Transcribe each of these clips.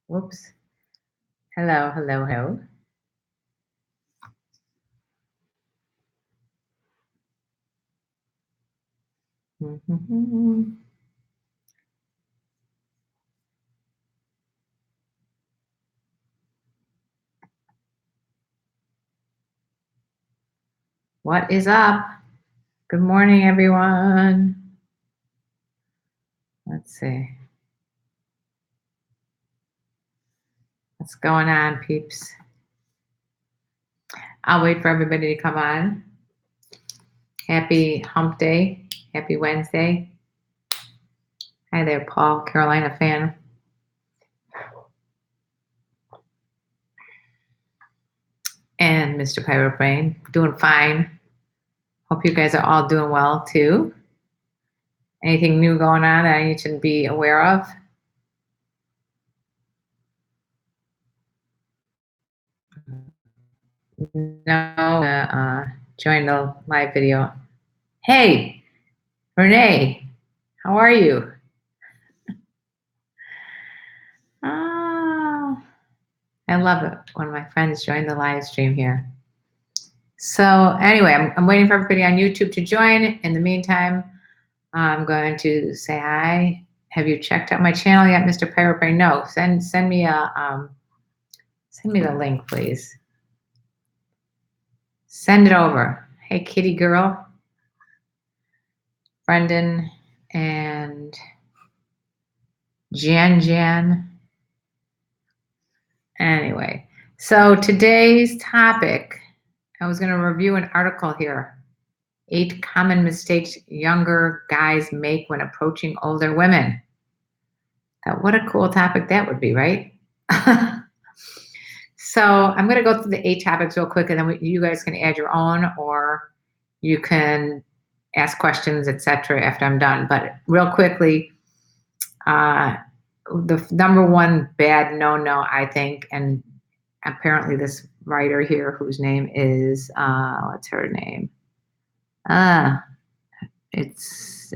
Whoops. Hello, hello, hello. What is up? Good morning, everyone. Let's see. What's going on, peeps? I'll wait for everybody to come on. Happy hump day. Happy Wednesday. Hi there, Paul, Carolina fan. And Mr. Piratebrain, doing fine. Hope you guys are all doing well too. Anything new going on that I need to be aware of? No, join the live video. Hey, Renee, how are you? Oh, I love it when my friends join the live stream here. So anyway, I'm waiting for everybody on YouTube to join. In the meantime, I'm going to say hi. Have you checked out my channel yet, Mr. Piratebrain? No. Send me a send me the link, please. Send it over. Hey, kitty girl, Brendan and Jan. Anyway, so today's topic, I was going to review an article here. 8 common mistakes younger guys make when approaching older women. What a cool topic that would be, right? So I'm going to go through the 8 topics real quick, and then you guys can add your own, or you can ask questions, etc. after I'm done. But real quickly, the number one bad no, I think, and apparently this writer here, whose name is, what's her name? It's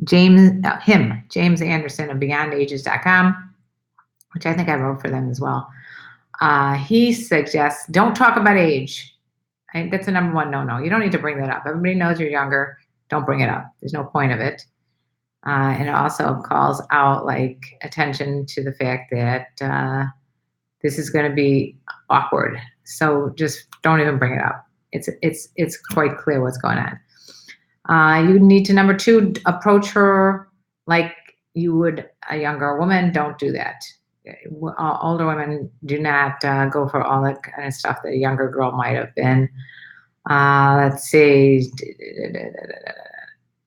James Anderson of BeyondAges.com, which I think I wrote for them as well. He suggests don't talk about age. That's the number one no. You don't need to bring that up. Everybody knows you're younger. Don't bring it up. There's no point of it. And it also calls out attention to the fact that this is going to be awkward. So just don't even bring it up. It's quite clear what's going on. You need to, number 2, approach her like you would a younger woman. Don't do that. Older women do not go for all that kind of stuff that a younger girl might have been. Let's see.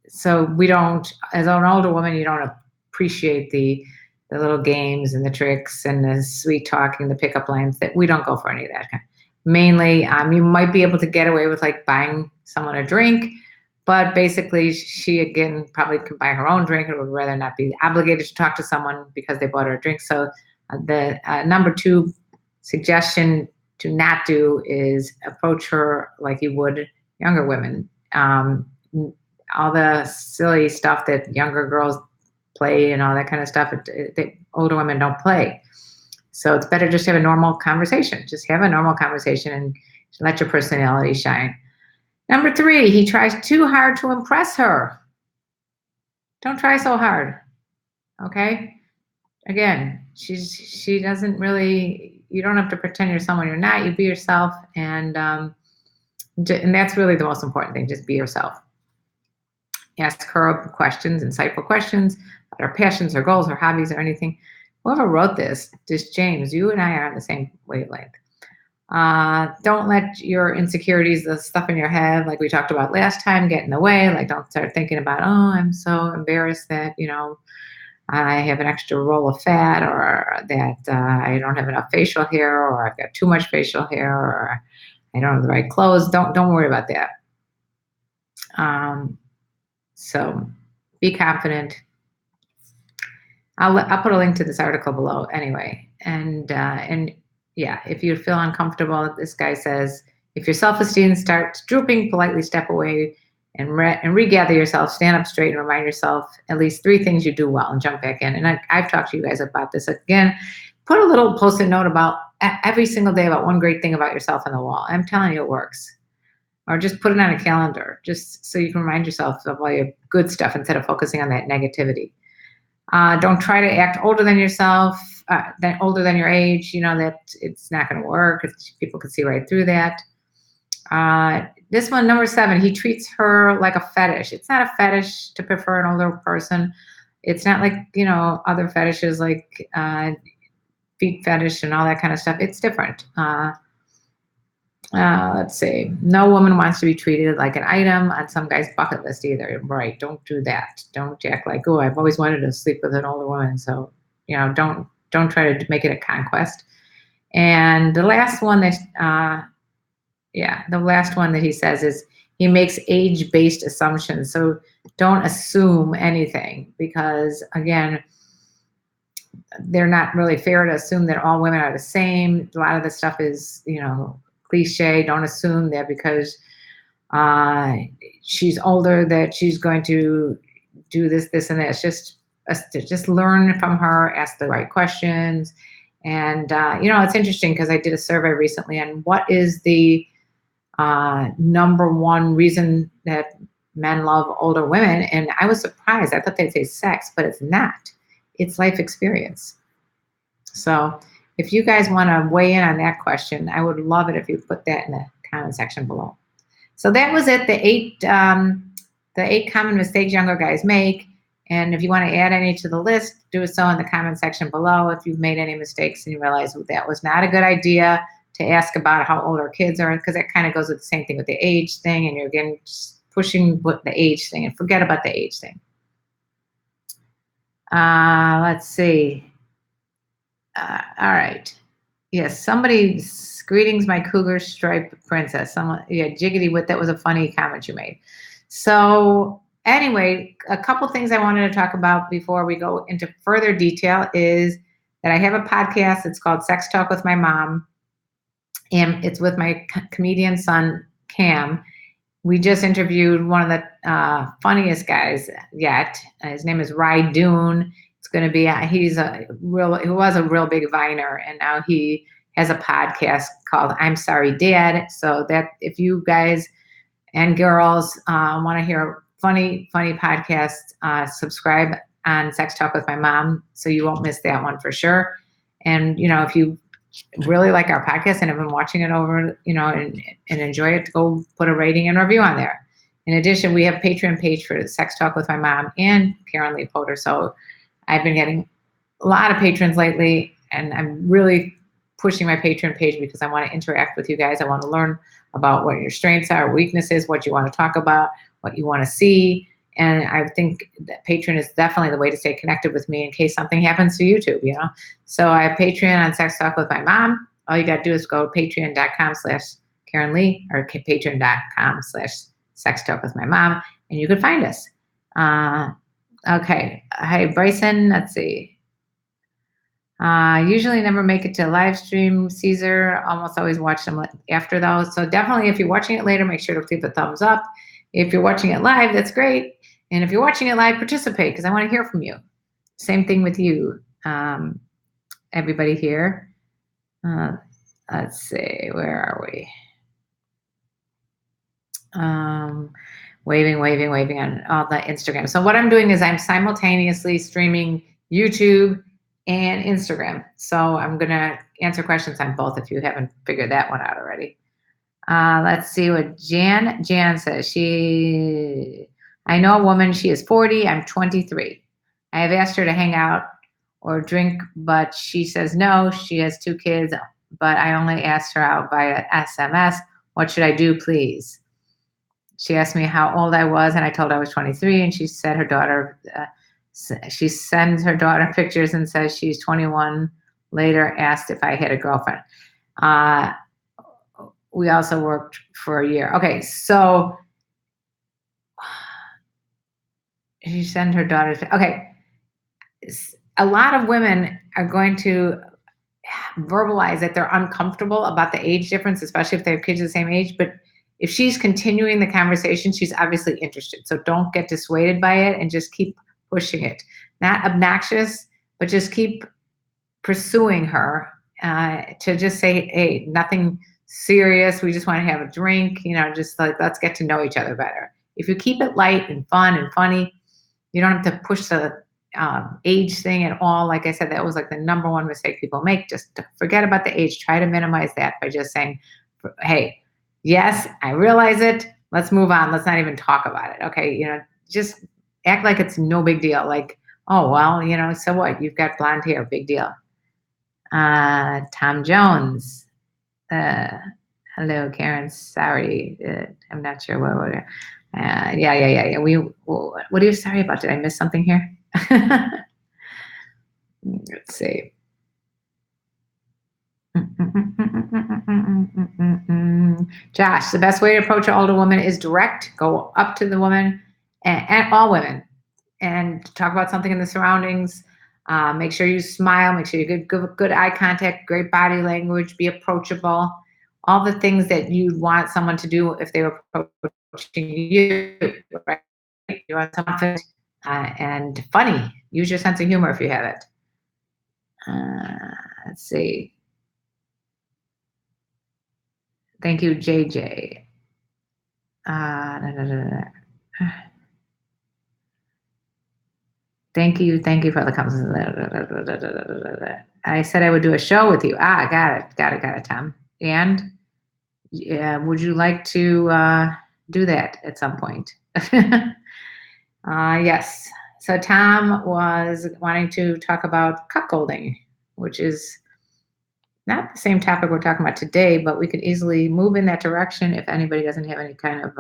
So we don't, as an older woman, you don't appreciate the little games and the tricks and the sweet talking, the pickup lines. That we don't go for any of that kind. Mainly, you might be able to get away with buying someone a drink, but basically she again probably can buy her own drink and would rather not be obligated to talk to someone because they bought her a drink. So the number 2 suggestion to not do is approach her like you would younger women. All the silly stuff that younger girls play and all that kind of stuff, older women don't play. So it's better just to have a normal conversation. Just have a normal conversation and let your personality shine. Number 3, he tries too hard to impress her. Don't try so hard. Okay? Again, she doesn't really, you don't have to pretend you're someone you're not. You be yourself, and that's really the most important thing. Just be yourself. Ask her questions, insightful questions about her passions, her goals, her hobbies, or anything. Whoever wrote this James, you and I are on the same wavelength. Don't let your insecurities, the stuff in your head, like we talked about last time, get in the way. Don't start thinking about, oh, I'm so embarrassed that, I have an extra roll of fat, or that I don't have enough facial hair, or I've got too much facial hair, or I don't have the right clothes. Don't worry about that. So be confident. I'll put a link to this article below anyway. And yeah, if you feel uncomfortable, this guy says, if your self-esteem starts drooping, politely step away and regather yourself, stand up straight, and remind yourself at least 3 things you do well, and jump back in. And I've talked to you guys about this again. Put a little post-it note about every single day about one great thing about yourself on the wall. I'm telling you, it works. Or just put it on a calendar, just so you can remind yourself of all your good stuff instead of focusing on that negativity. Don't try to act older than yourself, older than your age. You know that it's not going to work. People can see right through that. This one, number 7, he treats her like a fetish. It's not a fetish to prefer an older person. It's not like, other fetishes like feet fetish and all that kind of stuff. It's different. Let's see. No woman wants to be treated like an item on some guy's bucket list either. Right. Don't do that. Don't act like, oh, I've always wanted to sleep with an older woman. So, don't try to make it a conquest. And the last one that, the last one that he says is he makes age-based assumptions. So don't assume anything because, again, they're not really fair to assume that all women are the same. A lot of the stuff is, cliche. Don't assume that because she's older that she's going to do this, and that. It's just learn from her, ask the right questions. And, it's interesting because I did a survey recently on what is the number one reason that men love older women. And I was surprised. I thought they'd say sex, but it's not. It's life experience. So if you guys want to weigh in on that question, I would love it if you put that in the comment section below. So that was it. The eight common mistakes younger guys make. And if you want to add any to the list, do so in the comment section below. If you've made any mistakes and you realize that was not a good idea to ask about how old our kids are, because that kind of goes with the same thing with the age thing, and you're again just pushing with the age thing, and forget about the age thing. Let's see. All right. Yes, greetings, my cougar stripe princess. Jiggity wit, that was a funny comment you made. So anyway, a couple things I wanted to talk about before we go into further detail is that I have a podcast. It's called Sex Talk with My Mom. And it's with my comedian son, Cam. We just interviewed one of the funniest guys yet. His name is Ry Doon. It's going to be, he was a real big Viner, and now he has a podcast called I'm Sorry Dad. So that if you guys and girls want to hear funny podcasts, subscribe on Sex Talk with My Mom so you won't miss that one for sure. And, if you really like our podcast and have been watching it over, and enjoy it, go put a rating and review on there. In addition, we have a Patreon page for Sex Talk with My Mom and KarenLee Potter. So I've been getting a lot of patrons lately, and I'm really pushing my Patreon page because I want to interact with you guys. I want to learn about what your strengths are, weaknesses, what you want to talk about, what you want to see. And I think that Patreon is definitely the way to stay connected with me in case something happens to YouTube, So I have Patreon on Sex Talk with My Mom. All you got to do is go to patreon.com/KarenLee or patreon.com/Sex Talk with My Mom, and you can find us. Okay. Hi, Bryson. Let's see. Usually never make it to live stream, Caesar. Almost always watch them after those. So definitely, if you're watching it later, make sure to leave the thumbs up. If you're watching it live, that's great. And if you're watching it live, participate because I want to hear from you. Same thing with you, everybody here. Let's see, where are we? Waving on all the Instagram. So what I'm doing is I'm simultaneously streaming YouTube and Instagram. So I'm going to answer questions on both if you haven't figured that one out already. Let's see what Jan says. I know a woman, she is 40, I'm 23. I have asked her to hang out or drink, but she says no. She has 2 kids, but I only asked her out via SMS. What should I do, please? She asked me how old I was, and I told her I was 23, and she said she sends her daughter pictures and says she's 21. Later asked if I had a girlfriend. We also worked for a year. Okay, so she sent her daughter. Okay, a lot of women are going to verbalize that they're uncomfortable about the age difference, especially if they have kids the same age. But if she's continuing the conversation, she's obviously interested. So don't get dissuaded by it and just keep pushing it. Not obnoxious, but just keep pursuing her to just say, hey, nothing serious. We just want to have a drink, just like, let's get to know each other better. If you keep it light and fun and funny, you don't have to push the age thing at all. Like I said, that was like the number one mistake people make. Just forget about the age. Try to minimize that by just saying, hey, yes, I realize it. Let's move on. Let's not even talk about it. Okay. Just act like it's no big deal. Like, oh, well, so what? You've got blonde hair. Big deal. Tom Jones. Hello, Karen. Sorry. I'm not sure what we're. Yeah. What are you sorry about? Did I miss something here? Let's see. Josh, the best way to approach an older woman is direct. Go up to the woman and all women and talk about something in the surroundings. Make sure you smile. Make sure you get good eye contact, great body language, be approachable. All the things that you'd want someone to do if they were approaching you, right? You want something and funny. Use your sense of humor if you have it. Let's see. Thank you, JJ. Thank you for the comments. I said I would do a show with you. Got it, Tom. And would you like to do that at some point? Yes. So Tom was wanting to talk about cuckolding, which is not the same topic we're talking about today, but we could easily move in that direction if anybody doesn't have any kind of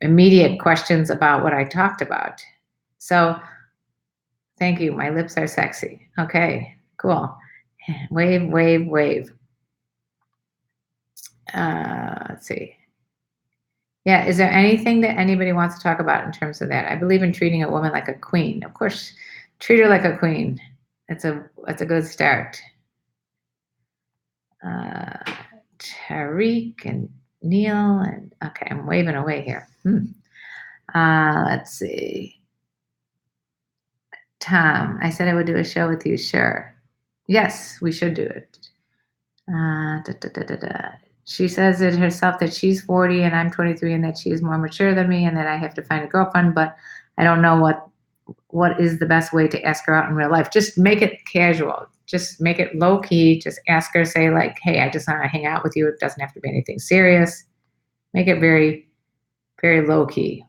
immediate questions about what I talked about. So thank you. My lips are sexy. Okay, cool. Wave. Let's see. Yeah, is there anything that anybody wants to talk about in terms of that? I believe in treating a woman like a queen. Of course, treat her like a queen. It's a good start. Tariq and Neil and okay, I'm waving away here. Let's see. Tom, I said I would do a show with you. Sure. Yes, we should do it. She says it herself that she's 40 and I'm 23 and that she is more mature than me and that I have to find a girlfriend, but I don't know what is the best way to ask her out in real life. Just make it casual. Just make it low key. Just ask her, say like, hey, I just want to hang out with you. It doesn't have to be anything serious. Make it very, very low key.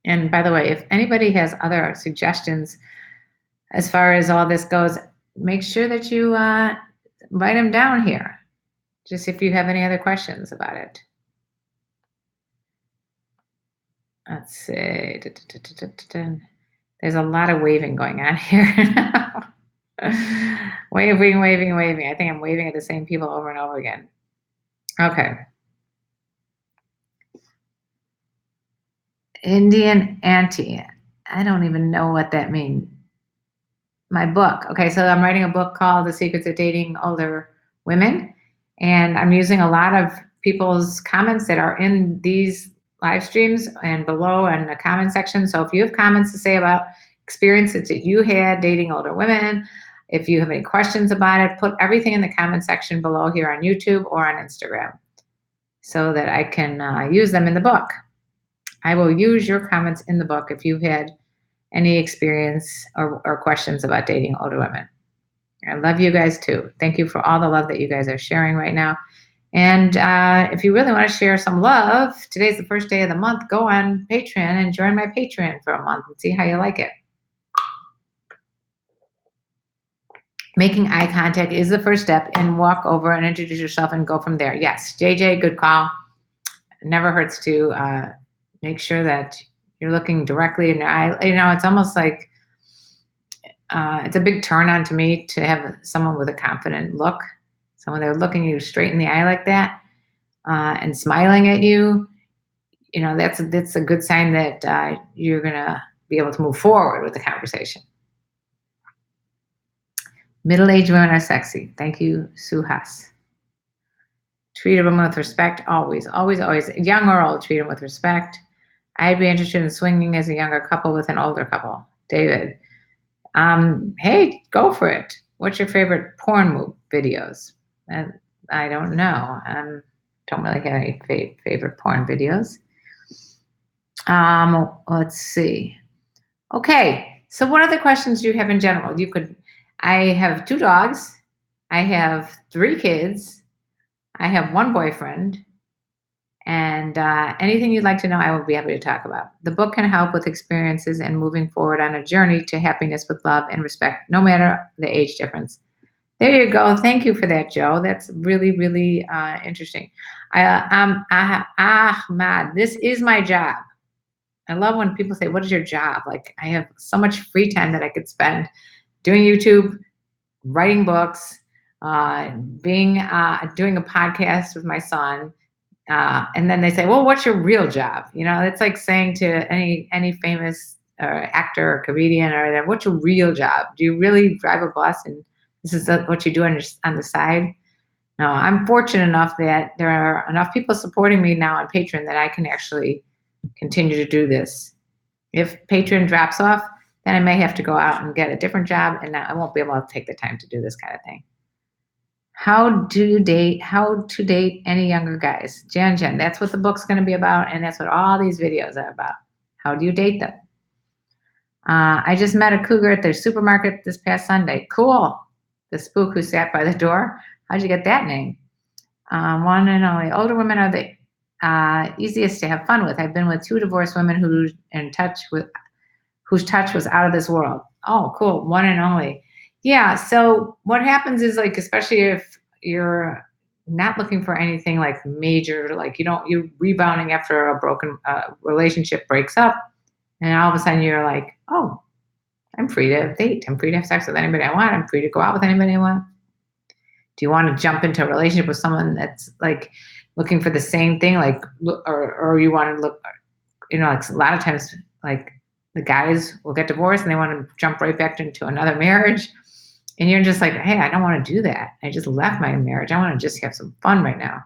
And by the way, if anybody has other suggestions as far as all this goes, make sure that you write them down here. Just if you have any other questions about it. Let's see. There's a lot of waving going on here. Waving. I think I'm waving at the same people over and over again. Okay. Indian auntie. I don't even know what that means. My book. Okay, so I'm writing a book called The Secrets of Dating Older Women. And I'm using a lot of people's comments that are in these live streams and below in the comment section. So if you have comments to say about experiences that you had dating older women, if you have any questions about it, put everything in the comment section below here on YouTube or on Instagram so that I can use them in the book. I will use your comments in the book if you've had any experience or questions about dating older women. I love you guys too. Thank you for all the love that you guys are sharing right now. And if you really want to share some love, today's the first day of the month. Go on Patreon and join my Patreon for a month and see how you like it. Making eye contact is the first step, and walk over and introduce yourself and go from there. Yes, JJ, good call. It never hurts to make sure that you're looking directly in their eye. It's almost like it's a big turn on to me to have someone with a confident look, someone they're looking you straight in the eye like that and smiling at you. That's a good sign that you're gonna be able to move forward with the conversation. Middle-aged women are sexy. Thank you, Suhas. Treat a woman with respect, always, always, always. Young or old, treat them with respect. I'd be interested in swinging as a younger couple with an older couple. David. Hey, go for it. What's your favorite porn videos? I don't know. Don't really have any favorite porn videos. Let's see. Okay, so what other questions do you have in general? I have 2 dogs. I have 3 kids. I have 1 boyfriend. And anything you'd like to know, I will be happy to talk about. The book can help with experiences and moving forward on a journey to happiness with love and respect, no matter the age difference. There you go. Thank you for that, Joe. That's really, really interesting. Ahmad, this is my job. I love when people say, what is your job? Like, I have so much free time that I could spend doing YouTube, writing books, doing a podcast with my son. And then they say, well, what's your real job? It's like saying to any famous actor or comedian or what's your real job? Do you really drive a bus and this is what you do on the side? No, I'm fortunate enough that there are enough people supporting me now on Patreon that I can actually continue to do this. If Patreon drops off, then I may have to go out and get a different job, and I won't be able to take the time to do this kind of thing. How to date any younger guys? Jen, that's what the book's going to be about, and that's what all these videos are about. How do you date them? I just met a cougar at their supermarket this past Sunday. Cool. The spook who sat by the door. How'd you get that name? One and only. Older women are the easiest to have fun with. I've been with 2 divorced women whose touch was out of this world. Oh, cool. One and only. Yeah. So what happens is, like, especially if you're not looking for anything like major, like you're rebounding after a broken relationship breaks up, and all of a sudden you're like, oh, I'm free to date. I'm free to have sex with anybody I want. I'm free to go out with anybody I want. Do you want to jump into a relationship with someone that's like looking for the same thing, like, or you want to look, like a lot of times, like the guys will get divorced and they want to jump right back into another marriage. And you're just like, hey, I don't want to do that. I just left my marriage. I want to just have some fun right now.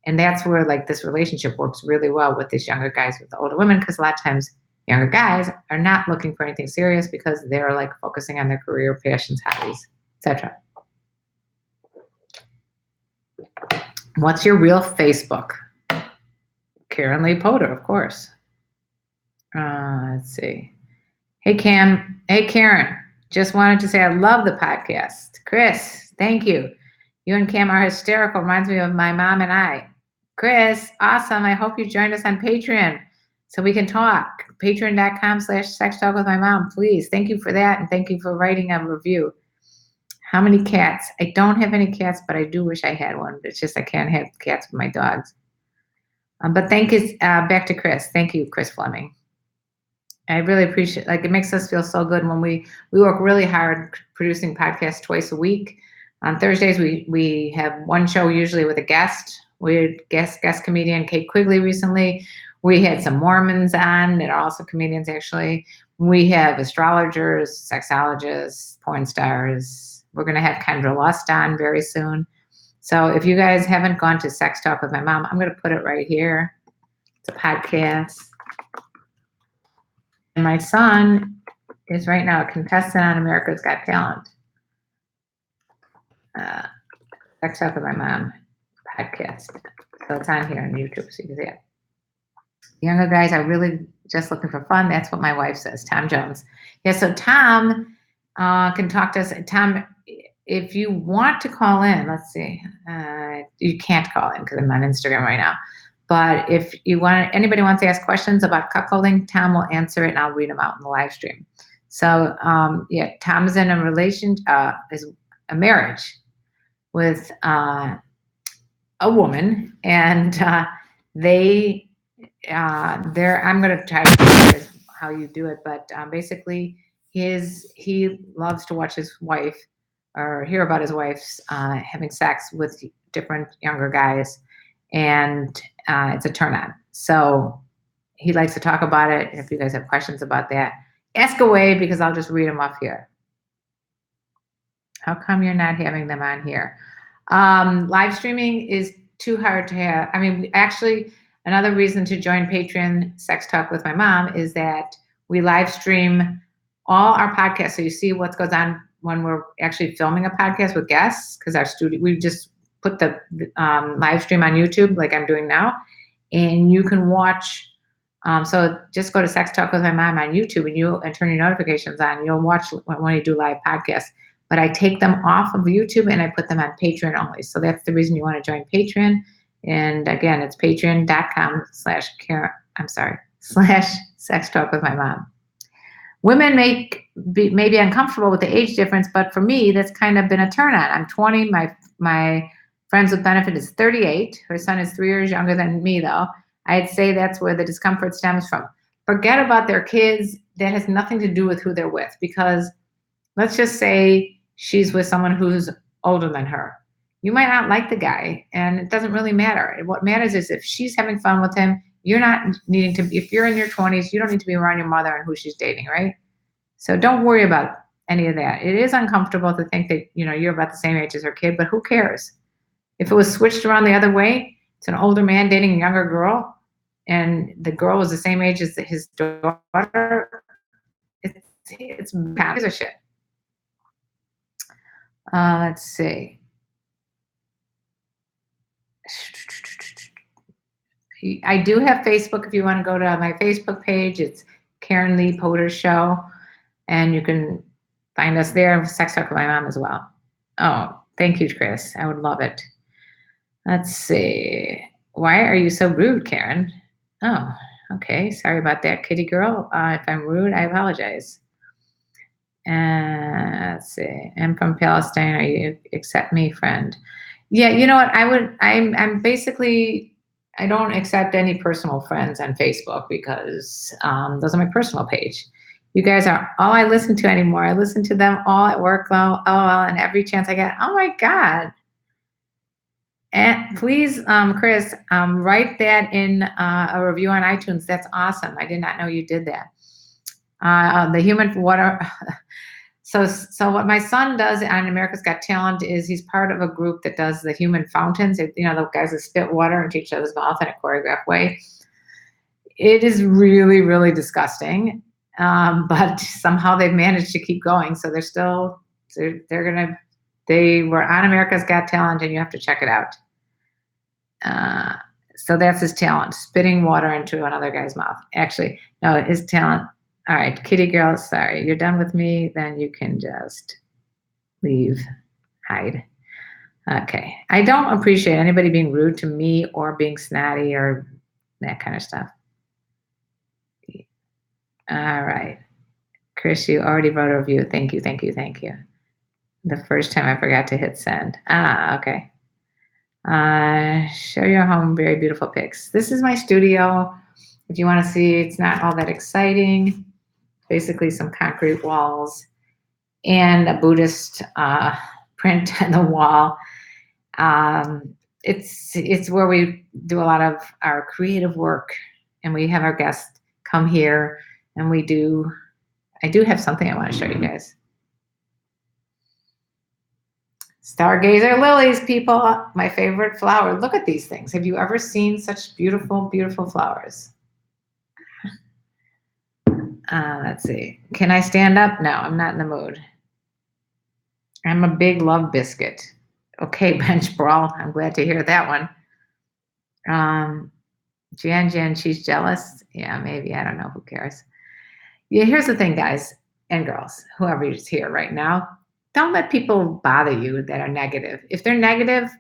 And that's where, like, this relationship works really well with these younger guys with the older women, because a lot of times younger guys are not looking for anything serious because they're like focusing on their career, passions, hobbies, etc. What's your real Facebook? KarenLee Potter, of course. Let's see. Hey, Cam. Hey, Karen. Just wanted to say I love the podcast. Chris, thank you. You and Cam are hysterical. Reminds me of my mom and I. Chris, awesome. I hope you joined us on Patreon so we can talk. Patreon.com/sextalkwithmymom, please. Thank you for that, and thank you for writing a review. How many cats? I don't have any cats, but I do wish I had one. It's just I can't have cats with my dogs. But thank you. Back to Chris. Thank you, Chris Fleming. I really appreciate, like, it makes us feel so good when we work really hard producing podcasts twice a week. On Thursdays, we have one show usually with a guest. We had guest comedian Kate Quigley recently. We had some Mormons on that are also comedians, actually. We have astrologers, sexologists, porn stars. We're going to have Kendra Lust on very soon. So if you guys haven't gone to Sex Talk with My Mom, I'm going to put it right here. It's a podcast. And my son is right now a contestant on America's Got Talent. Sex Talk with My Mom podcast. So it's on here on YouTube, so you can see it. Younger guys are really just looking for fun. That's what my wife says, Tom Jones. Yeah, so Tom can talk to us. Tom, if you want to call in, let's see. You can't call in because I'm on Instagram right now. But if you want, anybody wants to ask questions about cuckolding, Tom will answer it and I'll read them out in the live stream. So yeah, Tom is in is a marriage with a woman, and I'm going to try to tell you how you do it, but basically he loves to watch his wife or hear about his wife's having sex with different younger guys, and it's a turn on. So he likes to talk about it. If you guys have questions about that, ask away because I'll just read them off here. How come you're not having them on here? Live streaming is too hard to have. I mean, actually, another reason to join Patreon Sex Talk with my mom is that we live stream all our podcasts. So you see what goes on when we're actually filming a podcast with guests, because our studio, we just put the live stream on YouTube like I'm doing now. And you can watch. So just go to Sex Talk with my mom on YouTube and turn your notifications on. You'll watch when we do live podcasts. But I take them off of YouTube and I put them on Patreon only. So that's the reason you want to join Patreon. And again, it's patreon.com/Sex Talk with my mom. Women may be uncomfortable with the age difference, but for me, that's kind of been a turn on. I'm 20. My friends with benefit is 38. Her son is 3 years younger than me, though. I'd say that's where the discomfort stems from. Forget about their kids. That has nothing to do with who they're with, because let's just say she's with someone who's older than her. You might not like the guy, and it doesn't really matter. What matters is if she's having fun with him, you're not needing to, if you're in your 20s, you don't need to be around your mother and who she's dating, right? So don't worry about any of that. It is uncomfortable to think that, you're about the same age as her kid, but who cares? If it was switched around the other way, it's an older man dating a younger girl, and the girl was the same age as his daughter, it's kind of shit. Let's see. I do have Facebook. If you want to go to my Facebook page, it's KarenLee Potter Show, and you can find us there. Sex Talk with my mom as well. Oh, thank you, Chris. I would love it. Let's see. Why are you so rude, Karen? Oh, okay. Sorry about that, kitty girl. If I'm rude, I apologize. Let's see. I'm from Palestine. Are you accept me, friend? Yeah, you know what? I'm basically, I don't accept any personal friends on Facebook because those are my personal page. You guys are all I listen to anymore. I listen to them all at work, and every chance I get. Oh my God. And please, Chris, write that in a review on iTunes. That's awesome. I did not know you did that. The human water. So what my son does on America's Got Talent is he's part of a group that does the human fountains. The guys that spit water into each other's mouth in a choreographed way. It is really, really disgusting. But somehow they've managed to keep going. So they were on America's Got Talent, and you have to check it out. So that's his talent, spitting water into another guy's mouth. Actually, no, his talent. All right, kitty girl, sorry. You're done with me, then you can just leave, hide. Okay. I don't appreciate anybody being rude to me or being snotty or that kind of stuff. All right. Chris, you already wrote a review. Thank you, thank you, thank you. The first time I forgot to hit send. Okay. Show your home, very beautiful pics. This is my studio. If you want to see, it's not all that exciting. Basically some concrete walls and a Buddhist print on the wall. It's where we do a lot of our creative work, and we have our guests come here, and I do have something I want to show you guys. Stargazer lilies, people, my favorite flower. Look at these things. Have you ever seen such beautiful, beautiful flowers? Let's see. Can I stand up? No, I'm not in the mood. I'm a big love biscuit. Okay, bench brawl. I'm glad to hear that one. Jan, she's jealous. Yeah, maybe. I don't know. Who cares? Yeah, here's the thing, guys and girls, whoever is here right now. Don't let people bother you that are negative. If they're negative,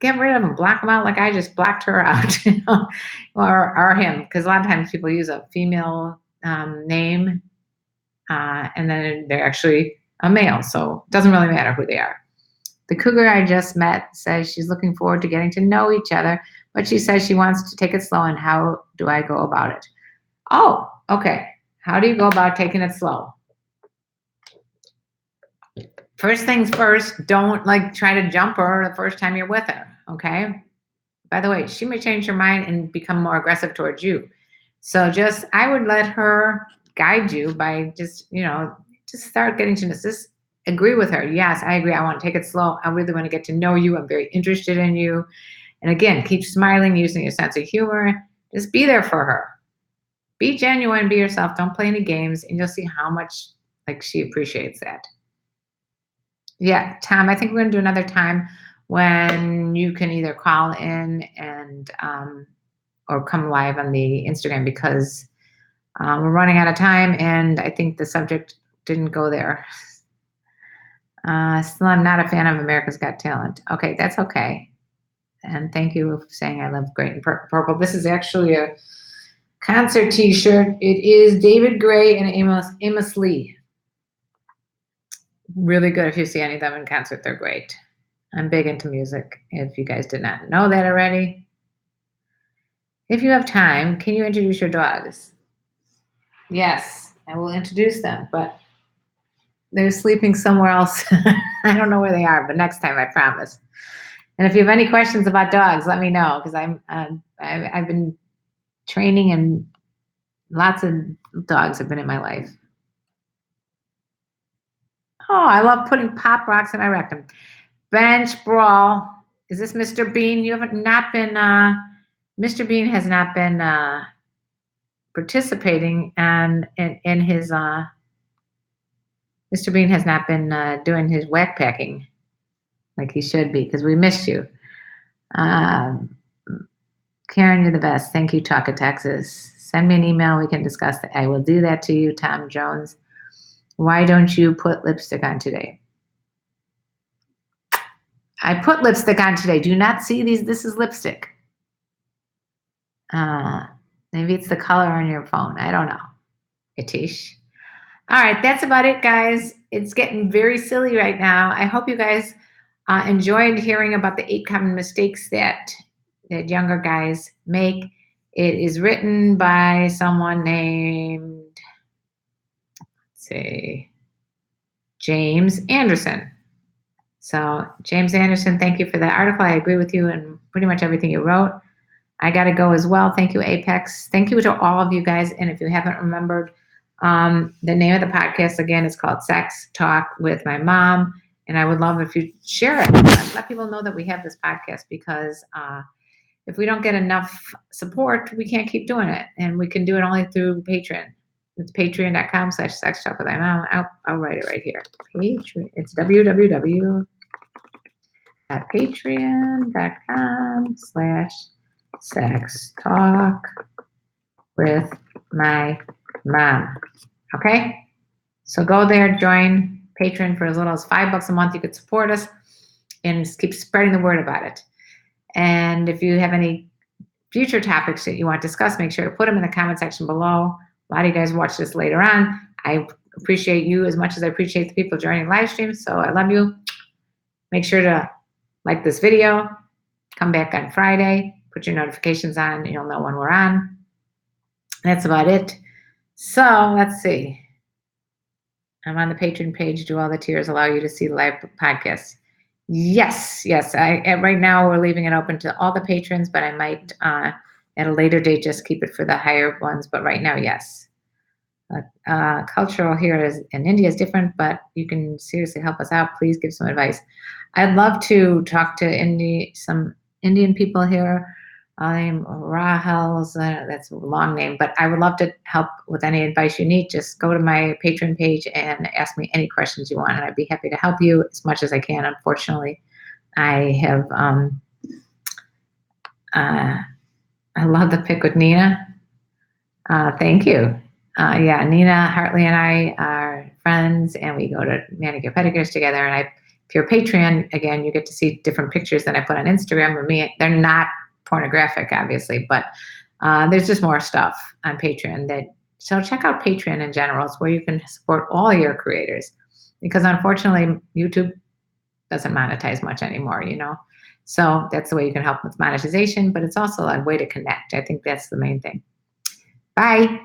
get rid of them. Block them out like I just blocked her out, or him. Because a lot of times people use a female name, and then they're actually a male, so it doesn't really matter who they are. The cougar I just met says she's looking forward to getting to know each other, but she says she wants to take it slow, and how do I go about it? Oh, okay. How do you go about taking it slow? First things first, don't try to jump her the first time you're with her, okay? By the way, she may change her mind and become more aggressive towards you. So I would let her guide you by just start getting to know. Just agree with her. Yes, I agree. I want to take it slow. I really want to get to know you. I'm very interested in you. And again, keep smiling, using your sense of humor. Just be there for her. Be genuine, be yourself. Don't play any games, and you'll see how much like she appreciates that. Yeah, Tom, I think we're gonna do another time when you can either call in and or come live on the Instagram, because we're running out of time, and I think the subject didn't go there. Still, I'm not a fan of America's Got Talent. Okay, that's okay. And thank you for saying I love Great and Purple. This is actually a concert T-shirt. It is David Gray and Amos Lee. Really good. If you see any of them in concert, they're great. I'm big into music, if you guys did not know that already. If you have time, can you introduce your dogs? Yes, I will introduce them, but they're sleeping somewhere else. I don't know where they are, but next time, I promise. And if you have any questions about dogs, let me know, because I've been training, and lots of dogs have been in my life. Oh, I love putting pop rocks in my rectum. Bench brawl. Is this Mr. Bean? You haven't not been. Mr. Bean has not been participating, and in his. Mr. Bean has not been doing his whack packing like he should be, because we missed you. Karen, you're the best. Thank you, Talk of Texas. Send me an email. We can discuss that. I will do that to you, Tom Jones. Why don't you put lipstick on today? I put lipstick on today. Do you not see these? This is lipstick. Maybe it's the color on your phone. I don't know. Atish. All right, that's about it, guys. It's getting very silly right now. I hope you guys enjoyed hearing about the 8 common mistakes that younger guys make. It is written by someone named, let's see, James Anderson. So, James Anderson, thank you for that article. I agree with you and pretty much everything you wrote. I got to go as well. Thank you, Apex. Thank you to all of you guys. And if you haven't remembered, the name of the podcast, again, is called Sex Talk with My Mom. And I would love if you share it. Let people know that we have this podcast, because if we don't get enough support, we can't keep doing it. And we can do it only through Patreon. It's patreon.com/Sex Talk with My Mom. I'll write it right here. Patreon. It's www.patreon.com/Sex Talk with My Mom. Okay? So go there, join Patreon for as little as $5 a month. You could support us and just keep spreading the word about it. And if you have any future topics that you want to discuss, make sure to put them in the comment section below. A lot of you guys watch this later on. I appreciate you as much as I appreciate the people joining live stream. So I love you. Make sure to like this video. Come back on Friday. Put your notifications on, and you'll know when we're on. That's about it. So let's see. I'm on the Patreon page. Do all the tiers allow you to see the live podcasts? Yes. Right now we're leaving it open to all the patrons, but I might at a later date just keep it for the higher ones. But right now, yes. Cultural here in India is different, but you can seriously help us out. Please give some advice. I'd love to talk to some Indian people here. I'm Rahels. That's a long name, but I would love to help with any advice you need. Just go to my Patreon page and ask me any questions you want, and I'd be happy to help you as much as I can. Unfortunately, I have I love the pic with Nina. Thank you. Yeah, Nina Hartley and I are friends, and we go to manicure pedicures together. And if you're a Patreon, again, you get to see different pictures than I put on Instagram with me. They're not pornographic, obviously, but there's just more stuff on Patreon. So check out Patreon in general. It's where you can support all your creators, because unfortunately YouTube doesn't monetize much anymore, so that's the way you can help with monetization, but it's also a way to connect. I think that's the main thing. Bye.